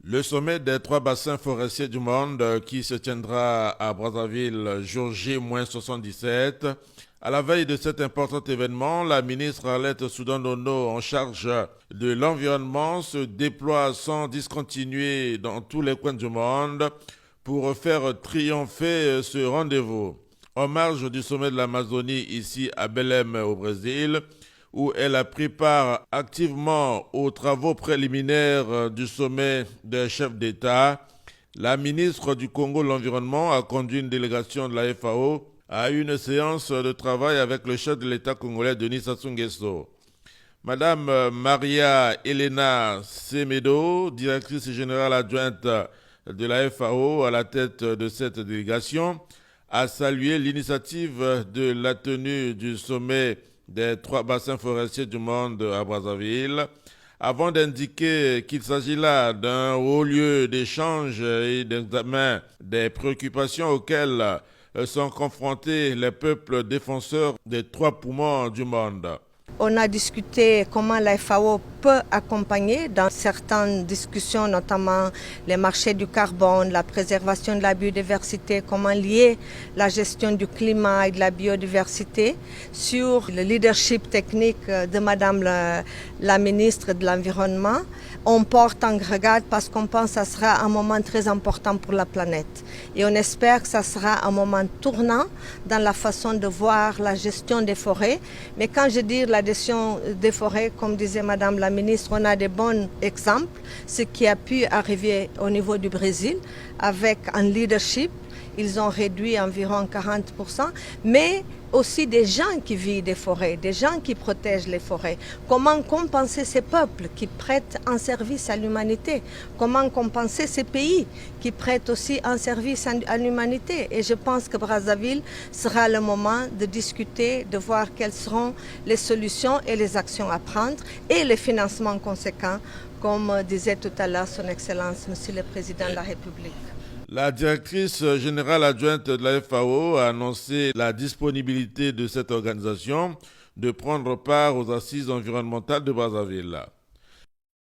Le sommet des trois bassins forestiers du monde qui se tiendra à Brazzaville jour J-77. À la veille de cet important événement, la ministre Arlette Soudan-Nono en charge de l'environnement se déploie sans discontinuer dans tous les coins du monde pour faire triompher ce rendez-vous. En marge du sommet de l'Amazonie ici à Belém au Brésil, où elle a pris part activement aux travaux préliminaires du sommet des chefs d'État, la ministre du Congo de l'Environnement a conduit une délégation de la FAO à une séance de travail avec le chef de l'État congolais Denis Sassou Nguesso. Madame Maria Elena Semedo, directrice générale adjointe de la FAO à la tête de cette délégation, a salué l'initiative de la tenue du sommet des trois bassins forestiers du monde à Brazzaville, avant d'indiquer qu'il s'agit là d'un haut lieu d'échange et d'examen des préoccupations auxquelles sont confrontés les peuples défenseurs des trois poumons du monde. On a discuté comment la FAO peut accompagner dans certaines discussions, notamment les marchés du carbone, la préservation de la biodiversité, comment lier la gestion du climat et de la biodiversité sur le leadership technique de Madame la ministre de l'Environnement. On porte en regard parce qu'on pense que ce sera un moment très important pour la planète. Et on espère que ça sera un moment tournant dans la façon de voir la gestion des forêts. Mais quand je dis la gestion des forêts, comme disait Madame la ministre, on a des bons exemples, ce qui a pu arriver au niveau du Brésil avec un leadership. Ils ont réduit environ 40%, mais aussi des gens qui vivent des forêts, des gens qui protègent les forêts. Comment compenser ces peuples qui prêtent un service à l'humanité? Comment compenser ces pays qui prêtent aussi un service à l'humanité? Et je pense que Brazzaville sera le moment de discuter, de voir quelles seront les solutions et les actions à prendre et les financements conséquents, comme disait tout à l'heure Son Excellence, Monsieur le Président de la République. La directrice générale adjointe de la FAO a annoncé la disponibilité de cette organisation de prendre part aux assises environnementales de Brazzaville.